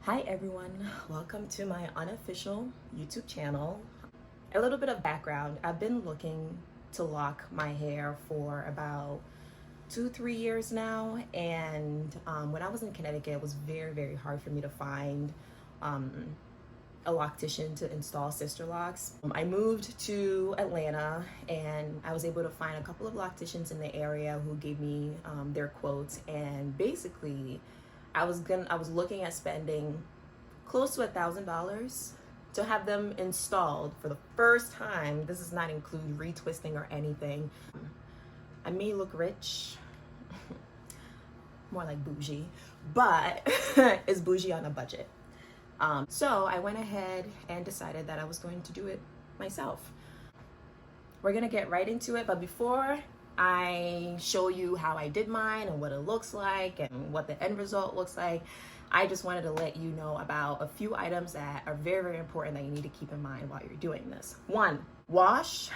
Hi everyone, welcome to my unofficial YouTube channel. A little bit of background, I've been looking to lock my hair for about 2-3 years now, and when I was in Connecticut it was very hard for me to find a loctician to install Sisterlocs. I moved to Atlanta and I was able to find a couple of locticians in the area who gave me their quotes, and basically I was looking at spending close to $1,000 to have them installed for the first time. This does not include retwisting or anything. I may look rich, more like bougie, but it's bougie on a budget. So I went ahead and decided that I was going to do it myself. We're gonna get right into it, but before I show you how I did mine and what it looks like and what the end result looks like, I just wanted to let you know about a few items that are very important that you need to keep in mind while you're doing this. 1, wash,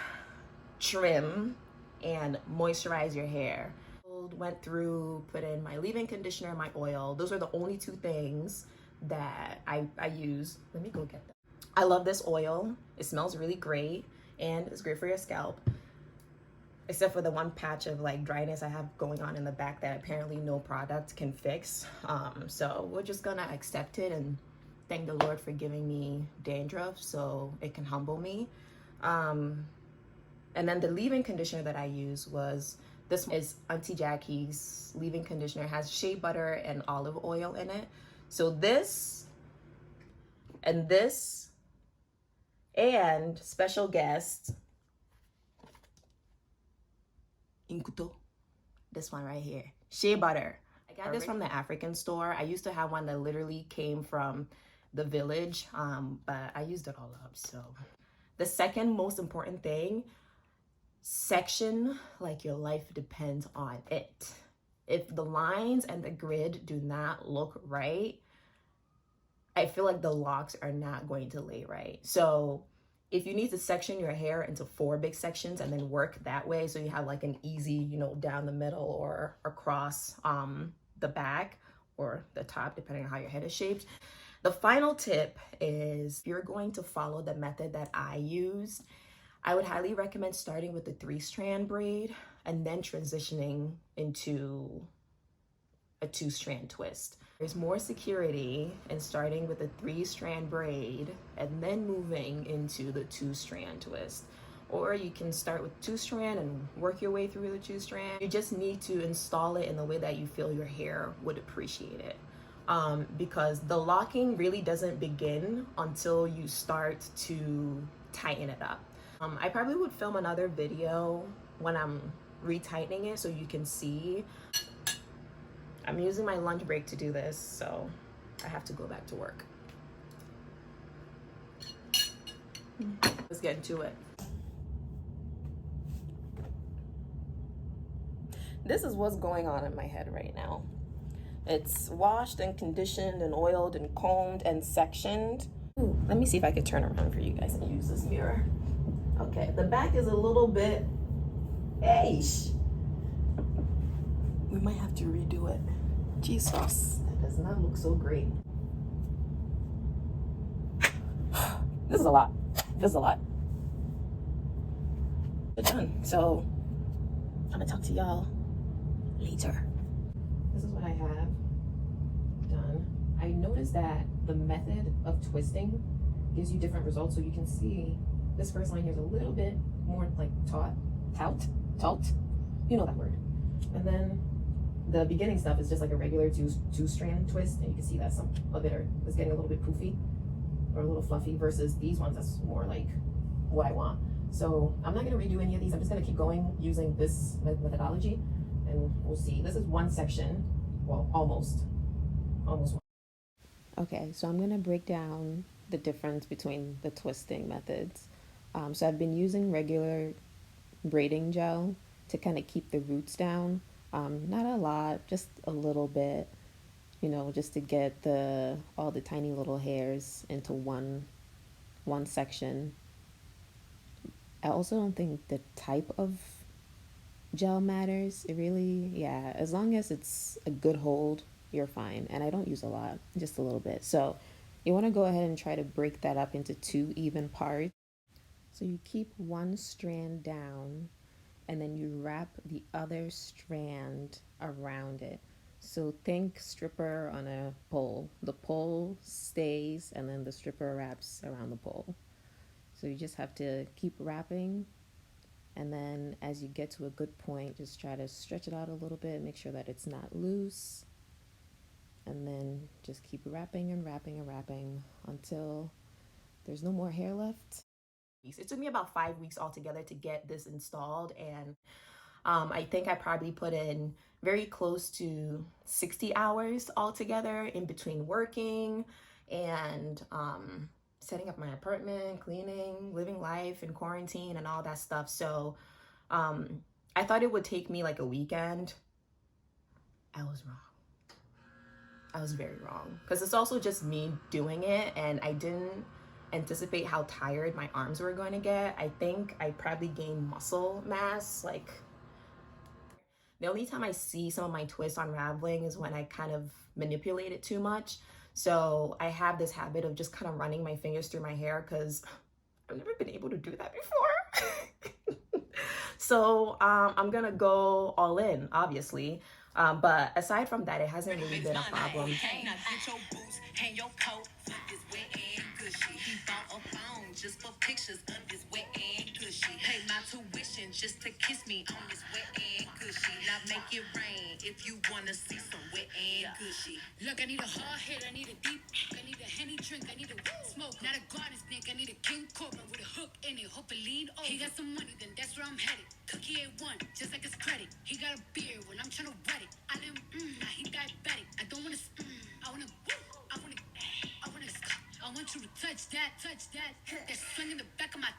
trim, and moisturize your hair. Went through, put in my leave-in conditioner and my oil. Those are the only 2 things that I use. Let me go get them. I love this oil. It smells really great and it's great for your scalp, except for the one patch of like dryness I have going on in the back that apparently no product can fix. So we're just gonna accept it and thank the Lord for giving me dandruff so it can humble me. And then the leave-in conditioner that I use was, this is Auntie Jackie's leave-in conditioner. It has shea butter and olive oil in it. So this and this and special guest, this one right here, shea butter. I got this from the African store. I used to have one that literally came from the village, but I used it all up. So the second most important thing, section like your life depends on it. If the lines and the grid do not look right, I feel like the locks are not going to lay right. So if you need to section your hair into 4 big sections and then work that way, so you have like an easy, down the middle or across the back or the top, depending on how your head is shaped. The final tip is, if you're going to follow the method that I used, I would highly recommend starting with the 3-strand braid and then transitioning into a 2-strand twist. There's more security in starting with a 3-strand braid and then moving into the 2-strand twist. Or you can start with 2-strand and work your way through the 2-strand. You just need to install it in the way that you feel your hair would appreciate it. Because the locking really doesn't begin until you start to tighten it up. I probably would film another video when I'm retightening it so you can see. I'm using my lunch break to do this, so I have to go back to work. Let's get into it. This is what's going on in my head right now. It's washed and conditioned and oiled and combed and sectioned. Ooh, let me see if I could turn around for you guys and use this mirror. Okay, the back is a little bit, we might have to redo it. Jesus, that does not look so great. This is a lot. But done. So I'm gonna talk to y'all later. This is what I have done. I noticed that the method of twisting gives you different results. So you can see this first line here is a little bit more like taut, you know that word. And then the beginning stuff is just like a regular two-strand twist, and you can see that some of it is getting a little bit poofy or a little fluffy, versus these ones that's more like what I want. So I'm not going to redo any of these. I'm just going to keep going using this methodology, and we'll see. This is one section, well, almost one. Okay, so I'm going to break down the difference between the twisting methods. So I've been using regular braiding gel to kind of keep the roots down. Not a lot, just a little bit, just to get all the tiny little hairs into one section. I also don't think the type of gel matters. It really, as long as it's a good hold you're fine. And I don't use a lot, just a little bit. So you want to go ahead and try to break that up into 2 even parts. So you keep one strand down and then you wrap the other strand around it. So think stripper on a pole. The pole stays and then the stripper wraps around the pole. So you just have to keep wrapping, and then as you get to a good point, just try to stretch it out a little bit, make sure that it's not loose, and then just keep wrapping and wrapping and wrapping until there's no more hair left. It took me about 5 weeks altogether to get this installed, and I think I probably put in very close to 60 hours altogether in between working and setting up my apartment, cleaning, living life in quarantine and all that stuff. So I thought it would take me like a weekend. I was wrong. I was very wrong, because it's also just me doing it, and I didn't anticipate how tired my arms were going to get. I think I probably gained muscle mass. Like, the only time I see some of my twists unraveling is when I kind of manipulate it too much. So I have this habit of just kind of running my fingers through my hair because I've never been able to do that before. So I'm gonna go all in, obviously. But aside from that, it hasn't really been a problem. Just for pictures of this wet and gushy. Pay my tuition just to kiss me on this wet and gushy. Now make it rain if you wanna see some wet and gushy. Look, I need a hard hit, I need a deep, I need a Henny drink, I need a smoke, not a garden snake, I need a king cobra with a hook in it, hope it lean over. He got some money, then that's where I'm headed. Cookie A1, just like his credit. He got a beard when I'm trying to wet it. I let him, now he diabetic. I don't wanna, I wanna, I wanna, I wanna, I want you to touch that, that swing in the back of my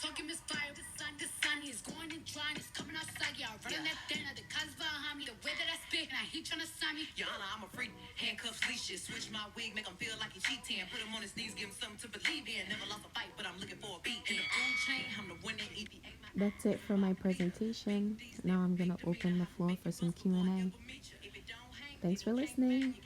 talking misfire. The sun is going and drying, it's coming outside. Yeah, I run on that thing, the cars behind me, the way that I spit, and he trying to sign me. Yana, I'm a freak, handcuffs, leashes, switch my wig, make him feel like he cheating. Put him on his knees, give him something to believe in. Never lost a fight, but I'm looking for a beat. In the food chain, I'm the one that eat. That's it for my presentation. Now I'm gonna open the floor for some Q&A. Thanks for listening.